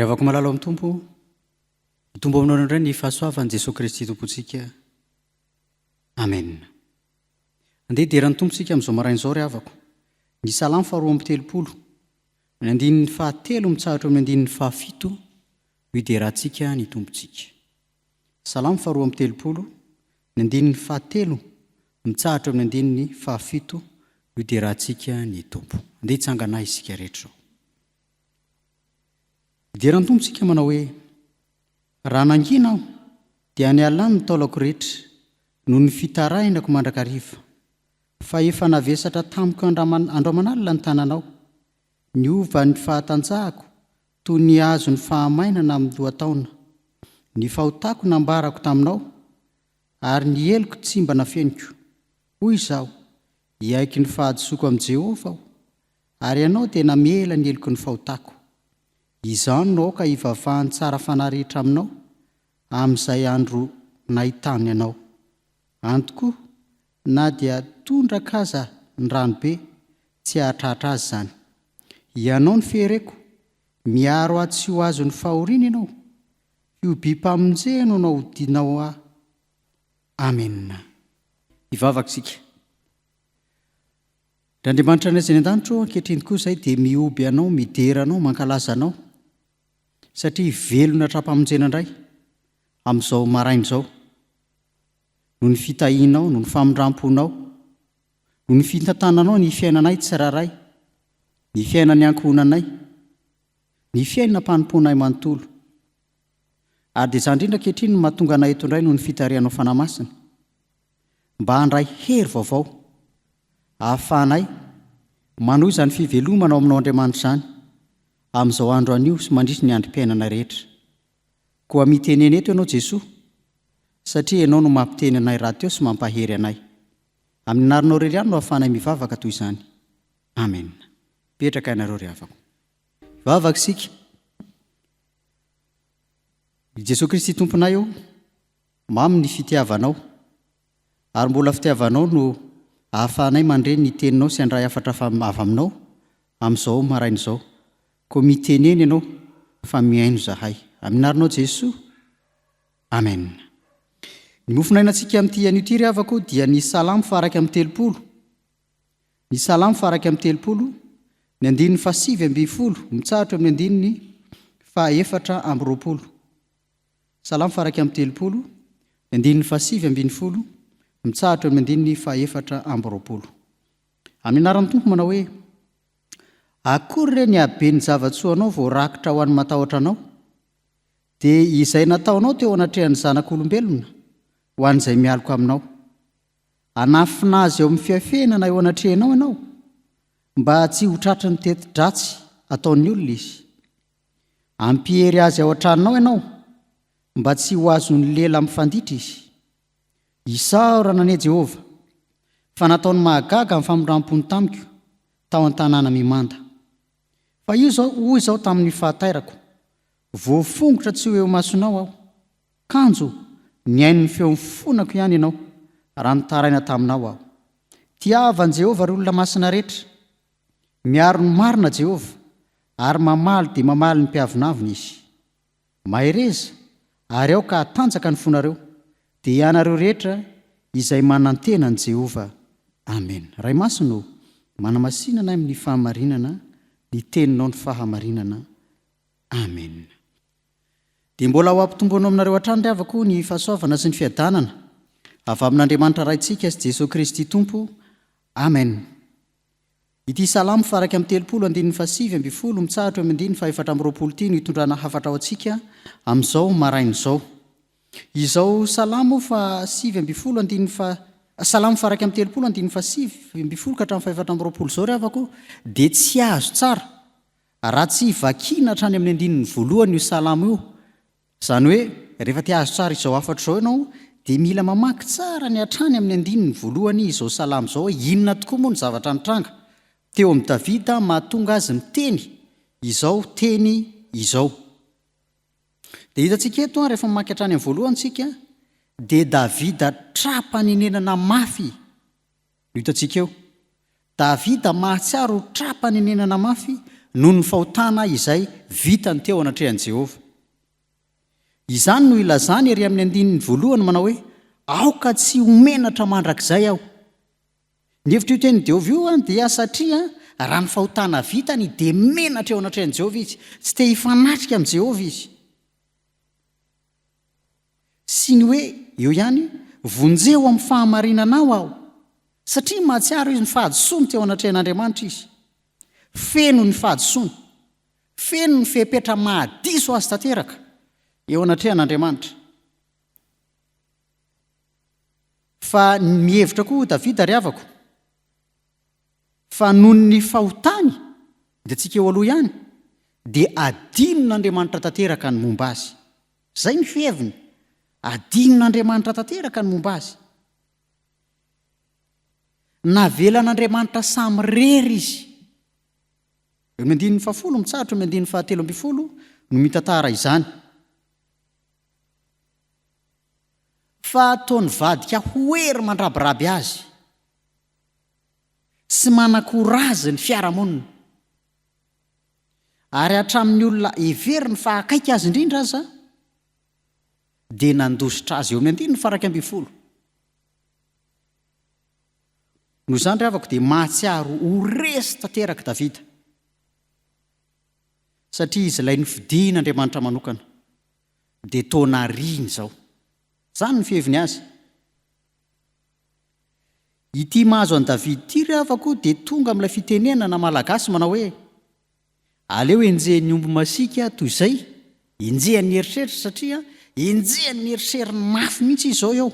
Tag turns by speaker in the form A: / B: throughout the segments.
A: Ry havako malalo amin'ny tompo, tombo aminao indray ny fahasoavan'i Jesosy Kristy tompontsika. Amen. Andeha hideran'ny tompontsika amin'izao marain'izao ry havako. Ny salamo faharoa amby telopolo, ny andinin'ny fahatelo mitsahatra amin'ny andinin'ny fahafito, ho hiderantsika ny tompontsika. Salamo faharoa amby telopolo, ny andinin'ny fahatelo mitsahatra amin'ny andinin'ny fahafito, ho hiderantsika ny tompo. Andeha hitsangana isika rehetra izao. Hideran'ny tompontsika manao hoe: raha nangina aho dia ny alany ny taolako rehetra noho ny fitarahinako mandrakariva, fa efa navesatra tamiko androamanalina ny tananao, ny ova ny fahatanjahako toy ny azo ny fahamainana amin'ny loha-taona, ny fahotako nambarako taminao, ary ny eloko tsy mba nafeniko. Hoy izaho, hiaiky ny fahadisoako amin'i Jehovah aho, ary ianao dia namela ny eloko ny fahotako. Izany no aoka hivavahany tsara fanahy rehetra aminao amin'izay andro nahitany ianao. Antokoa, na dia tondraka aza ny ranobe, tsy hahatratra azy izany. Ianao ny fereko, miaro ahy tsy ho azo ny fahoriana ianao, fihobi-pamonjeno no dinao ahy. Amen. Hivavaka isika. Ry Andriamanitra ny azany an-danitra ankehitriny koa izay dia mioby anao, midera anao, mankalaza anao, satria velona hatrapamonjena indray amin'izao marain'izao, noho ny fitahianao, noho ny famindramponao, noho ny fitantananao ny fiainanay tsiraray, ny fiainany ankohonanay, ny fiainana mpanomponay manontolo. Ary dia izany indrindra ankehitriny no mahatonga anay eto indray noho ny fitarihanao fanahy masina, mba handray hery vaovao ahafahanay manohy izany fivelomana ao aminao Andriamanitra izany amin'izao andro anio sy mandritra ny androm-piainana rehetra. Koa mitenena eto ianao Jesoa, satria ianao no mampiteny anay raha teo sy mampahery anay. Amin'ny anaranao irery ihany no ahafahanay mivavaka toy izany. Amen. Petraka ianareo ry havako. Vavaka isika. I Jesosy Kristy tomponay io, mamy ny fitiavanao, ary mbola fitiavanao no ahafahanay mandre ny teninao sy andray afatra avy aminao amin'izao marain'izao. Koa miteneny ianao fa miaino zahay. Amin'ny anaranao Jesoa. Amen. Ny mofinainantsika amin'ity anio ity ry havako dia ny salamo faharaiky amin'ny telopolo. Ny salamo faharaiky amin'ny telopolo, ny andinin'ny fahasivy ambin'ny folo mitsahatra amin'ny andinin'ny fahaefatra amby roapolo. Salamo faharaiky amin'ny telopolo, ny andinin'ny fahasivy ambin'ny folo mitsahatra amin'ny andinin'ny fahaefatra amby roapolo. Amin'ny anaran'ny Tompo manao hoe: akory re ny habeny zavatsoanao vao rakitra ho an'ny matahotra anao, dia izay nataonao teo anatrehan'ny zanak'olombelona ho an'izay mialoko aminao. Anafina azy eo amin'ny fiafenana eo anatrehanao ianao, mba tsy ho tratry ny teti-dratsy ataon'ny olona izy. Ampihery azy ao an-tranonao ianao, mba tsy ho azon'ny lela mifanditra izy. Isaorana anie Jehovah, fa nataony mahagaga amin'ny famindram-pony tamiko tao an-tanàna mimanda. Fa io zao, hoy izao tamin'ny fahatairako: voafongotra tsy ho eo masonao aho, kanjo ny aino ny feo mifonako ihany ianao raha nitaraina taminao aho. Tiavan'i Jehovah ry olona masina rehetra, miaro ny marina Jehovah, ary mamaly dia mamaly ny mpiavonaviny izy. Mahereza ary aoka hatanjaka ny fonareo, dia ianareo rehetra izay manantena ny Jehovah. Amen. Ray maso no manamasinana amin'ny fahamarinana, ny teninao ny fahamarinana. Amen. Dia mbola ho ampitomboanao aminareo hatrany ry havako ny fahasoavana sy ny fiadanana avy amin'Andriamanitra raintsika sy Jesosy Kristy Tompo. Amen. Ity salamo faharaiky amin'ny telopolo andinin'ny fahasivy ambin'ny folo mitsahatra amin'ny andinin'ny fahaefatra amby roapolo ity no hitondrana hafatra ao antsika amin'izao marain'izao. Izao salamo fahasivy ambin'ny folo salamo faharaiky amin'ny telopolo andinin'ny fahasivy ambin'ny folo ka hatramin'ny fahaefatra amby roapolo izao ry havako, dia tsy azo tsara raha tsy vakiana hatrany amin'ny andinin'ny voalohany io salamo io. Izany hoe, rehefa tia azo tsara izao afatra izao ianao, dia mila mamaky tsara ny hatrany amin'ny andinin'ny voalohany izao salamo izao, inona tokoa moa ny zavatra nitranga teo amin'ny Davida mahatonga azy miteny izao teny izao. Dia hitantsika eto rehefa mamaky hatrany amin'ny voalohany tsika, dia Davida trapa-nenenana mafy no hitantsika eo. Davida mahatsiaro trapa-nenenana mafy noho ny fahotana izay vitany teo anatrehan'i Jehova. Izany no ilazany ery amin'ny andininy voalohany manao hoe aoka tsy homenatra mandrakizay aho. Ny hevitra io tenin'i Jehova io dia satria raha ny fahotana vitany dia menatra eo anatrehan'i Jehova izy, tsy te hifanatrika amin'ny Jehova izy. Sy ny hoe eo ihany vonjeo amin'ny fahamarinanao aho, satria mahatsiaro izy ny fahadisoany teo anatrehan'Andriamanitra izy. Feno ny fahadisoany, feno ny fepetra mahadiso azy tanteraka eo anatrehan'Andriamanitra. Fa mihevitra koa Davida ry havako fa noho ny fahotany dia tsika eo aloha ihany dia adinon'Andriamanitra tanteraka ny momba azy. Zay ny fiheviny, adinon'Andriamanitra tanteraka ny momba azy. Navelan'Andriamanitra samy rery izy. Eo amin'ny andininy 10 mitsahatra, eo amin'ny andininy 17 no mitantara izany. Fa ataony vadika hoery mandrabiraby azy sy manakorazy ny fiarahamonina, ary hatramin'ny olona everiny fa akaiky azy indrindra aza dia nandositra azy. Eo amin'ny andininy 12. Noho izany ry havako dia mahatsiaro ho resy tanteraka Davida, satria izy ilay nofidian'Andriamanitra manokana dia taona riany izao. Zany ny fiheviny azy. Ity mahazo an'i Davida ity ry havako dia tonga amin'ilay fitenenana malagasy manao hoe aleo enjehan'ny omby masika toy izay enjehan'ny eritreritra, satria enjehan'ny eritreriny mafy mihitsy izy zao eo.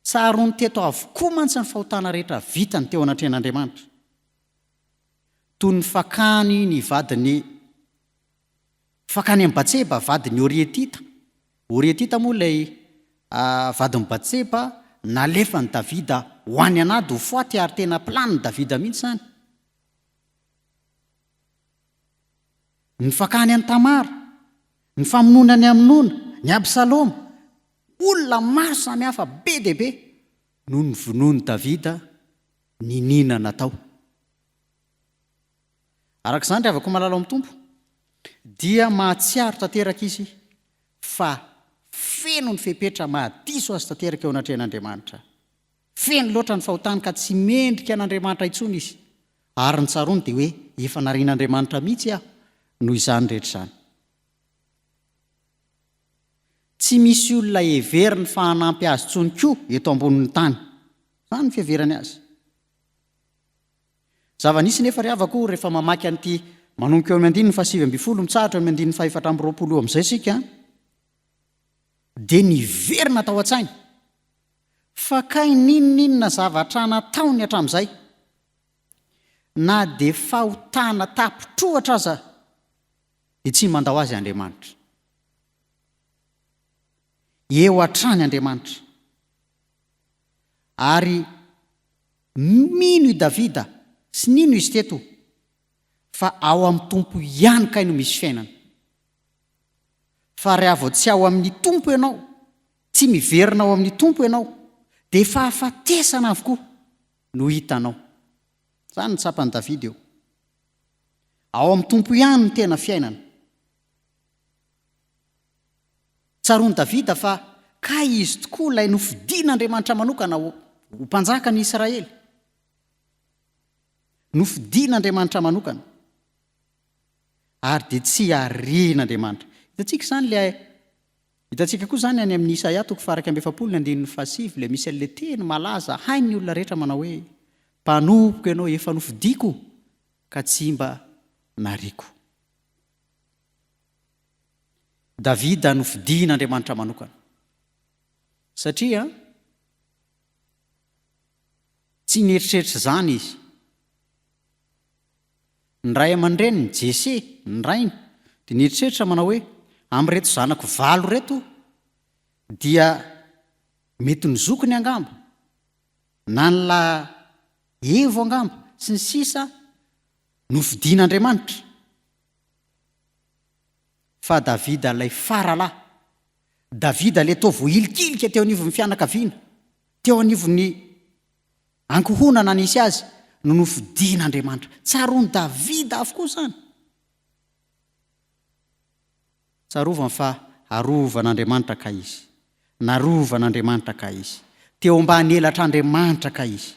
A: Tsaroany teto avokoa mantsy ny fahotana rehetra vitany teo anatrehan'Andriamanitra. Toy ny fakany ny vadiny, fakany amin'ny Batseba vadiny Orietita. Orietita moa ilay vadiny Batseba nalefany Davida ho any anady ho foaty, ary tena planiny Davida mihitsy zany. Ny fakany any Tamara, ny famononany aminona, ny Absaloma, olona maro samihafa be dia be no ny vonoany Davida ny nina natao. Arak'izany ry havako malala amin'ny tompo dia mahatsiaro tanteraka izy fa feno ny fepetra mahadiso azy tanteraka eo anatrehan'Andriamanitra. Feno loatra ny fahotany ka tsy mendrika an'Andriamanitra intsony izy, ary ny tsarony dia hoe efa narian'Andriamanitra mihitsy aho noho izany rehetra izany. Tsy misy olona heveriny fa hanampy azy tsony koa eto ambonin'ny tany. Zany ny fiheverany azy. Zava-nisy nefa ry havako rehefa mamaky an'ity manomboka eo amin'ny andininy 17 mitsahatra eo amin'ny andininy 420 amin'izay sika, dia niverina tao an-tsainy fa kay ninonina zavatra nataony hatramin'izay, na dia fahotana tapitrohatra aza dia tsy mandao azy Andriamanitra. Eo hatrany Andriamanitra. Ary mino i Davida sy nino izy teto fa ao amin'ny tompo ihany kay no misy fiainana. Fa raha vao tsy ao amin'ny tompo ianao, tsy miverina ao amin'ny tompo ianao, dia fahafatesana avokoa no hitanao. Zany ny tsapany Davida eo. Ao amin'ny tompo ihany no tena fiainana. Tsaroany Davida fa kay izy tokoa ilay nofidian'Andriamanitra manokana ho mpanjaka ny Israely. Nofidian'Andriamanitra manokana. Ary dia tsy arian'Andriamanitra. Hitantsika koa zany any amin'ny Isaia 47:7 ilay misy an'ilay teny malaza hain'ny olona rehetra manao hoe mpanompoka ianao efa nofidiako ka tsy mba nariko. Davida nofidian'Andriamanitra manokana. Satria tsy nieritreritra zany izy. Ny ray aman-dreniny Jese, ny rainy, dia nieritreritra manao hoe amin'reto zanako valo reto dia mety ny zokony angamba, na ny la Evo angamba sy ny sisa nofidian'Andriamanitra. Fa Davida ilay faralahy, Davida ilay tao voilikilika teo anivon'ny fianakaviana, teo anivon'ny ankohonana nisy azy, no nofidian'Andriamanitra. Tsaroany Davida avokoa zany. Tsarovany fa arovan'Andriamanitra ka izy. Narovan'Andriamanitra ka izy. Teo ambany elatr'Andriamanitra ka izy.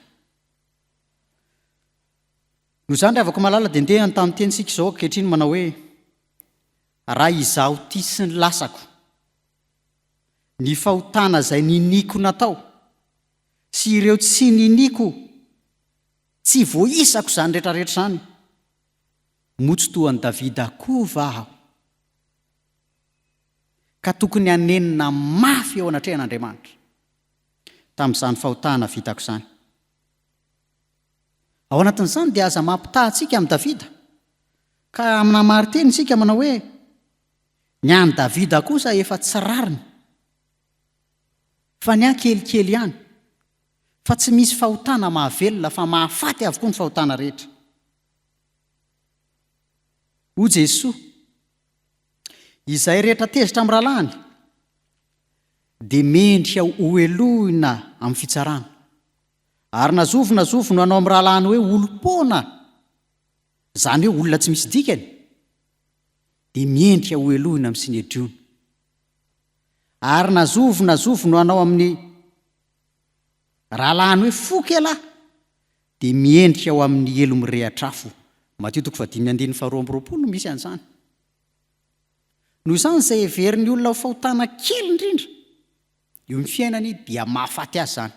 A: No zany rehavako malala dia ndehany tamin'ny tenitsika izao ankehitriny manao hoe raha izaho ty sy ny lasako, ny fahotana izay niniko natao sy ireo tsy niniko, tsy voisako zany rehetrarehetra zany, motsy toan'i Davida koa vaho, ka tokony hanenina mafy eo anatrehan'Andriamanitra tamin'izany fahotana vitako izany. Ao anatin'izany dia aza mampitahantsika amin'ny Davida, ka amina mariteny isika manao hoe ny any Davida kosa efa tsy rariny, fa ny kelikely ihany, fa tsy misy fahotana mahavelona fa mahafaty avokoa ny fahotana rehetra. O Jesoa, izay rehetra tezitra amin'ny rahalahiny dia mendrika ho elohina amin'ny fitsarana, ary nazovy no hanao amin'ny rahalahiny hoe olom-pona, zany hoe olona tsy misy dikany, dia miendrika ho elohina amin'ny sinedriona. Ary nazovy no hanao amin'ny rahalahiny hoe fokelahy, dia miendrika ho amin'ny elo mirehatra-afo. Mateo 5:22 no misy an'izany. Noho izany izay heverin'ny olona ho fahotana kely indrindra io ny fiainany dia mahafaty azy zany.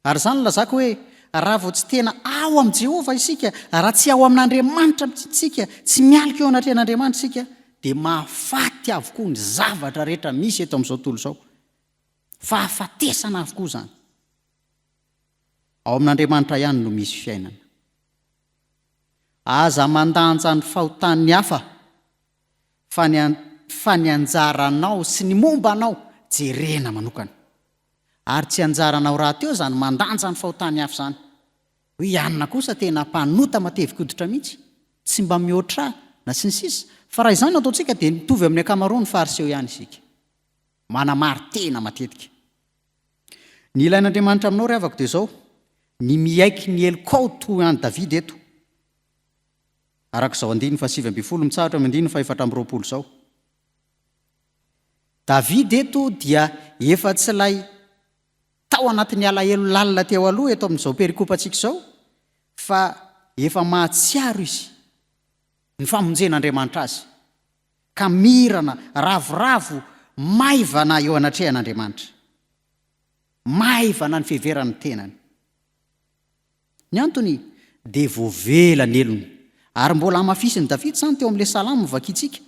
A: Ary zany lazako hoe raha vao tsy tena ao amin'i Jehovah isika, raha tsy ao amin'Andriamanitra isika, tsy mialika eo anatrehan'Andriamanitra isika, dia mahafaty avokoa ny zavatra rehetra misy eto amin'izao tontolo izao. Fahafatesana avokoa zany. Ao amin'Andriamanitra ihany no misy fiainana. Aza mandanja ny fahotan'ny hafa fa ny anjaranao sy ny momba anao jerena manokana. Ary tsy anjaranao raha teo zany mandanja ny fahotan'ny hafa zany. Hoe ianona kosa tena mpanota matevi-koditra mihitsy, tsy mba mihoatra na sy ny sisa. Fa raha izany ataontsika dia mitovy amin'ny ankamaroany fariseo ihany isika. Manamary tena matetika. Ny ilain'Andriamanitra aminao rehavako dia izao, ny miaiky ny elikao toy an'i Davida eto. Arak'izao 7:20 mitsahatra amin'ny 4:20 izao. Davida eto dia efa tsy ilay tao anatin'ny alahelo lalina teo aloha eto amin'izao perikopantsika izao, fa efa mahatsiaro izy ny famonjen'Andriamanitra azy, ka mirana ravoravo maivana eo anatrehan'Andriamanitra, maivana ny fiheverany tenany. Ny antony dia voavela ny elony, ary mbola amafisiny Davida zany teo amin'ilay salamo vakiantsika.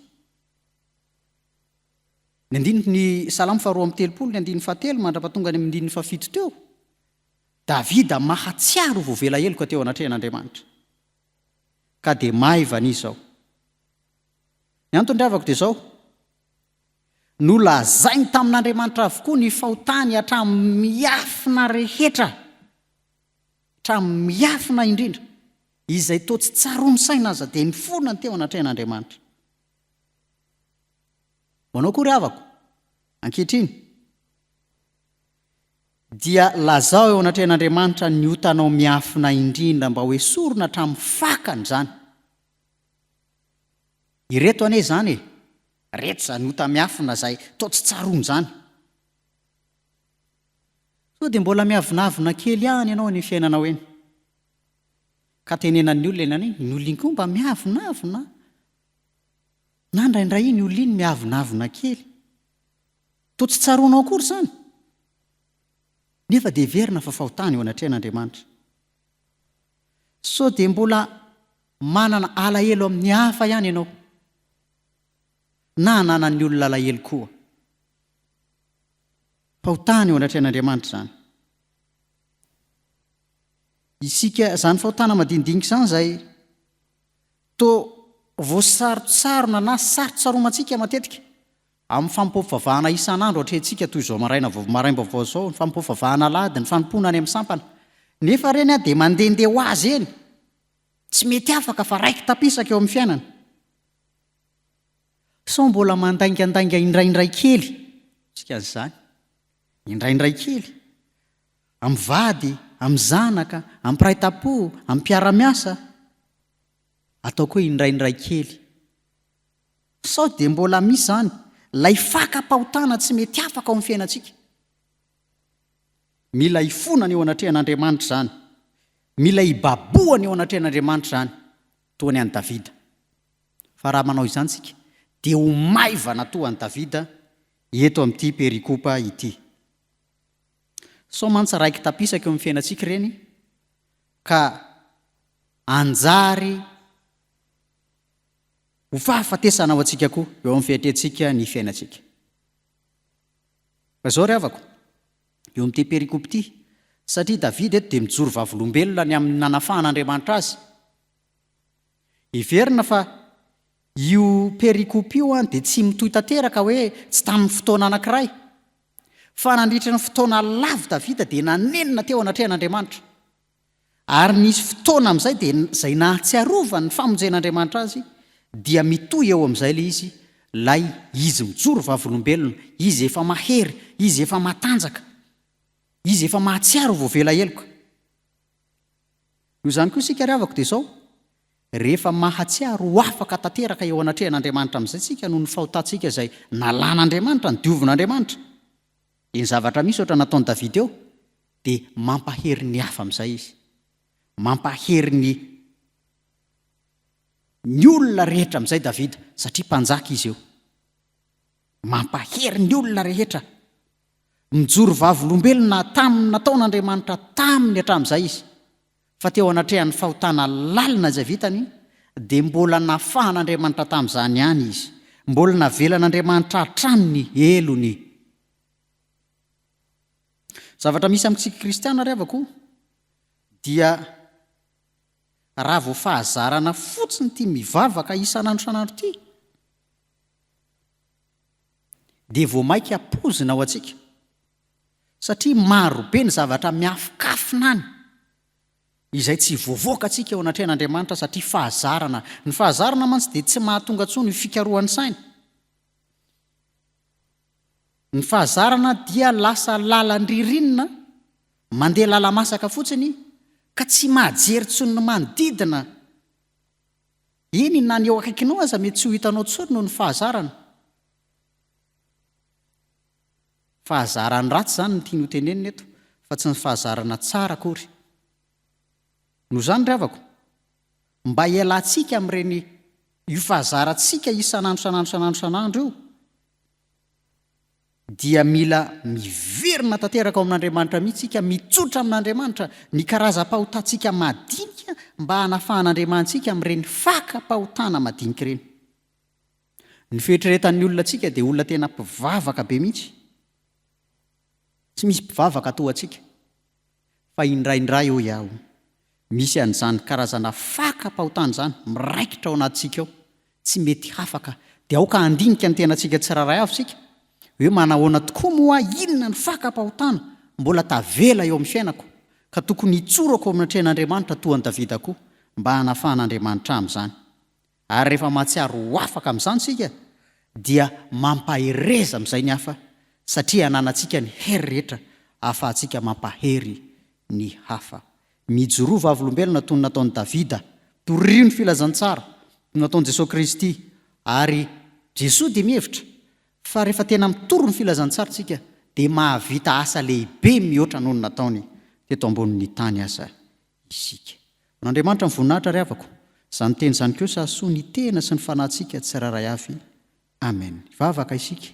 A: Ny salamo 2:3 mandrapatonga ny 7 teo. Davida mahatsiaro voavela eloka teo anatrehan'Andriamanitra, ka dia maivana izy zao. Ny antony dravako dia izao, nolazainy tamin'Andriamanitra avokoa ny fahotany hatramin'ny miafina rehetra, hatramin'ny miafina indrindra, izay toa tsy tsaroany saina aza dia ny fonany teo anatrehan'Andriamanitra. Manao koa ry havako, ankehitriny dia lazao eo anatrehan'Andriamanitra ny hotanao miafina indrindra mba hoe sorona hatramin'ny fakany zany. Ireto ane zany reto zany hota miafina izay toa tsy tsaroany zany. So dia mbola miavinavina kely ihany ianao ny fiainanao eny, ka tenenan'ny olona eny ny olona iny koa mba miavinavina, na indraindray iny olona iny miavinavina kely, toa tsy tsaroanao akory zany, nefa dia verina fa fahotany eo anatrehan'Andriamanitra. So dia mbola manana alahelo amin'ny hafa ihany ianao, na nanan'ny olona alahelo koa. Fahotany eo anatrehan'Andriamanitra zany. Isika zany fahotana madinidinika zany zay toa voasarotsarona na sarotsaromantsika matetika amin'ny fampipovavahana isan'andro hatrehantsika toy izao maraim-baovao izao, ny fampipovavahana alady, ny fanompoana any amin'ny sampana. Nefa reny dia mandehandeha ho azy eny, tsy mety afaka fa raiky tapisaka eo amin'ny fiainana. So mbola mandaingandainga indraindray kely, tsika an'izany, indraindray kely, amin'ny vady, amin'ny zanaka, amin'ny mpiray-tam-po, amin'ny mpiara-miasa, ataoko hoe indraindray kely. Sao dia mbola misy zany lay fakam-pahotana tsy mety afaka ao amin'ny fiainantsika. Mila hifonana eo anatrehan'Andriamanitra zany. Mila hibaboana eo anatrehan'Andriamanitra zany, toa ny an'i Davida. Fa raha manao izany tsika dia ho maivana toa an'i Davida eto amin'ity perikopa ity. Sao mantsy raiky tapisaka eo amin'ny fiainantsika ireny ka anjary ho fahafatesana ao antsika koa eo amin'ny fiaitrentsika ny fiainantsika. Fa zao ry havako, eo amin'ity perikopy ity, satria Davida eto dia mijoro vavolombelona ny amin'ny nanafahan'Andriamanitra azy. Iverina fa io perikopy io dia tsy mitohy tanteraka hoe tsy tamin'ny fotoana anankiray, fa nandritra ny fotoana lavo Davida dia nanenina teo anatrehan'Andriamanitra. Ary nisy fotoana amin'izay dia izay nahatsiarovany ny famonjen'Andriamanitra azy dia mitohy eo amin'izay ilay izy, lay izy mijoro vavolombelona, izy efa mahery, izy efa matanjaka, izy efa mahatsiaro vao vela heloka. Io zany koa isika ry havako dia izao, rehefa mahatsiaro ho afaka tanteraka eo anatrehan'Andriamanitra amin'izay tsika noho ny fahotantsika izay nalan'Andriamanitra, ny diovin'Andriamanitra. Dia ny zavatra misy ohatra nataon'i Davida eo dia mampahery ny hafa amin'izay izy, mampahery ny olona rehetra amin'izay Davida, satria mpanjaka izy eo. Mampahery ny olona rehetra, mijoro vavolombelona tamin'ny nataon'Andriamanitra taminy hatramin'izay izy. Fa teo anatrehan'ny fahotana lalina izay vitany dia mbola nafahan'Andriamanitra tamin'izany ihany izy, mbola navelan'Andriamanitra hatraminy elony. Zavatra misy amintsika kristiana ry havako dia raha vao fahazarana fotsiny ity mivavaka isan'andro isan'andro ity dia vao mainka hampozina ao antsika, satria marobe ny zavatra miafokafona any izay tsy voavoaka antsika eo anatrehan'Andriamanitra satria fahazarana. Ny fahazarana mantsy dia tsy mahatonga intsony ny fikarohan'ny saina. Ny fahazarana dia lasa lalan-dririnina mandeha lala-masaka fotsiny ka tsy mahajery intsony ny manodidina. Iny na ny eo akaikinao aza mety tsy ho hitanao intsony noho ny fahazarana. Fahazarany ratsy zany ny tiany ho tenenina eto, fa tsy ny fahazarana tsara akory. Noho izany ry havako, mba hialantsika amin'ireny io fahazarantsika isan'andro io dia mila miverina tanteraka ao amin'Andriamanitra mihitsy tsika, mitsotra amin'Andriamanitra ny karazam-pahotantsika madinika mba hanafahan'Andriamantsika amin'ireny fakam-pahotana madinika ireny. Ny fieritreretan'ny olona tsika dia olona tena mpivavaka be mihitsy. Tsy misy mpivavaka toa antsika, fa indraindray eo iaho misy an'izany karazana fakam-pahotana izany miraikitra ao anatintsika ao, tsy mety hafaka. Dia aoka handinika ny tenantsika tsiraray avy sika hoe manahoana tokoa moa inona ny fakam-pahotana mbola tavela eo amin'ny fiainako, ka tokony hitsorako ao amin'Andriamanitra toa ny Davida koa mba hanafahan'Andriamanitra amin'izany. Ary rehefa mahatsiaro ho afaka amin'izany sika dia mampahereza amin'izay ny hafa, satria hananantsika ny hery rehetra ahafahantsika mampahery ny hafa. Mijoroa vavolombelona toy ny nataon'i Davida, torio ny filazantsara toy ny nataon'i Jesosy Kristy. Ary Jesosy dia mihevitra fa rehefa tena mitoro ny filazantsara tsika dia mahavita asa lehibe mihoatra noho ny nataony teto ambonin'ny tany aza isika. N'Andriamanitra ny voninahitra ry havako, izany teny izany kosa soa ny tena sy ny fanahintsika tsiraray avy. Amen. Vavaka isika.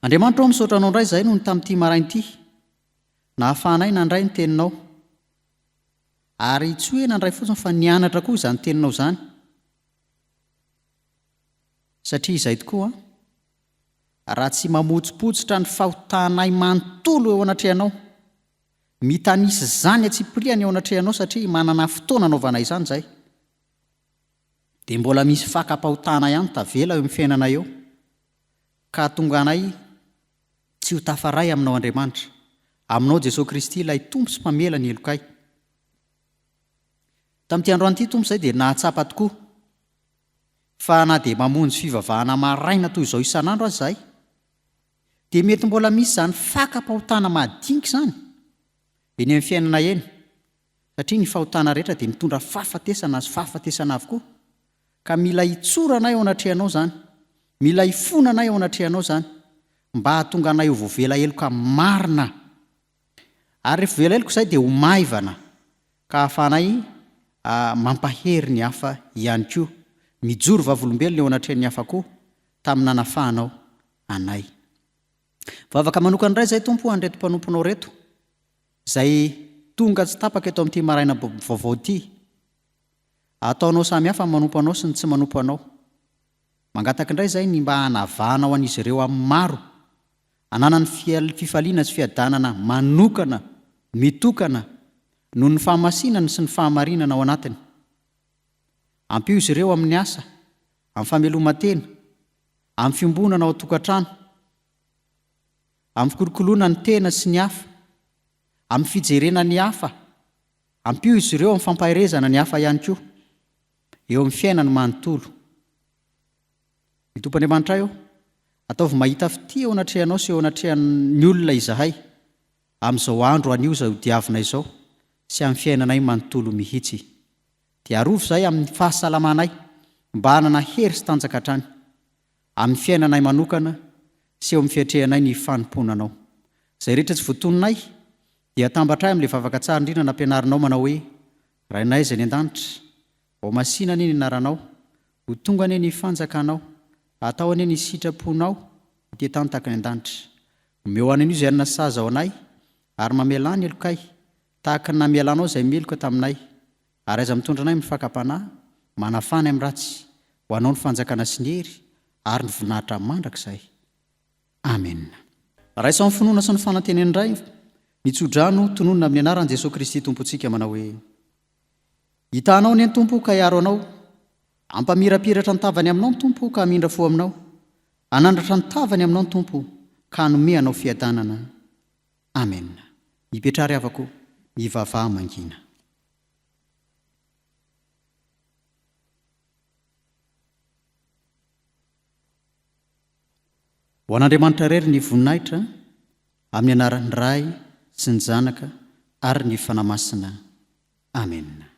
A: Andriamanitra ao misaotra anao indray izay noho ny tamin'ity marain'ity, nahafahanay nandray ny teninao, ary tsy hoe nandray fotsiny fa nianatra koa izany teninao izany, satria izay tokoa raha tsy mamotsipotsitra ny fahotanay manontolo eo anatrehanao, mitanisy zany atsipriany eo anatrehanao satria manana fotoana anaovana izany izay, dia mbola misy fakam-pahotana ihany tavela eo amin'ny fiainana eo, ka tonga anay tsy ho tafaray aminao Andriamanitra, aminao Jesosy Kristy ilay tompo sy mpamela ny elokay. Tamin'ity androany ity tompo izay dia nahatsapa tokoa, fa na dia mamonjy fivavahana maraina toy izao isan'andro azy izahay, dia mety mbola misy izany fakam-pahotana madinika izany eny amin'ny fiainana eny satria ny fahotana rehetra dia mitondra fahafatesana azy fahafatesana avokoa ka mila hitsoranay ao anatrehanao zany mila hifonanay ao anatrehanao zany mba hahatonga anay ho voavelaheloka marina ary rehefa velaheloko izay dia ho maivana ka hahafahanay mampahery ny hafa ihany koa mijoro vavolombelona eo anatrehan'ny hafa koa tamin'ny nanafahanao anay vavaka manokana indray izay tompo andreto mpanomponao reto izay tonga tsy tapaka eto amin'ity maraina vaovao ity ataonao samy hafa ny manompo anao sy ny tsy manompo anao mangataka indray izay ny mba hanavahanao an'izy ireo amin'ny maro hanana ny fifaliana sy fiadanana manokana mitokana noho ny fahamasinana sy ny fahamarinana ao anatiny ampio izy ireo amin'ny asa amin'ny fameloma-tena amin'ny fiombonana ao tokantrano amin'ny fikolokoloana ny tena sy ny hafa amin'ny fijerena ny hafa ampio izy ireo amin'ny fampahirezana ny hafa ihany koa eo amin'ny fiainany manontolo ny tompon'Andriamanitra io ataovy mahita fity eo anatrehanao sy eo anatrehan'ny olona izahay amin'izao andro anio izay hodiavina izao sy amin'ny fiainanay manontolo mihitsy dia arovy izay amin'ny fahasalamanay mba hanana hery sy tanjaka hatrany amin'ny fiainanay manokana sy eo amin'ny fiatrehanay ny fanomponanao izay rehetra tsy voatononay dia tambatray amin'ilay vavaka tsara indrindra nampianarinao manao hoe rainay izay ny an-danitra ao masina anie ny anaranao ho tonga anie ny fanjakanao atao anie ny sitraponao dia tany tahaka ny an-danitra omeo an'io izay anina saza ao anay ary mamelany elokay tahaka ny namelanao izay meloka taminay ary aiza mitondra anay mifakapanahy manafany amin'ny ratsy ho anao ny fanjakana sy ny hery ary ny voninahitra mandrakizay amen raisa amin'ny finoana sy ny fananteneny indray mitsodrano tononona amin'ny anaran'i Jesosy Kristy tompontsika manao hoe hitanao ny Tompo ka hiaro anao ampamirapiratra ny tavany aminao ny Tompo ka hamindra fo aminao anandratra ny tavany aminao ny Tompo ka hanome anao fiadanana amen mipetrary avako mivavaha mangina ho an'Andriamanitra rery ny voninahitra amin'ny anaran'ny Ray sy ny Zanaka ary ny fanamasina amen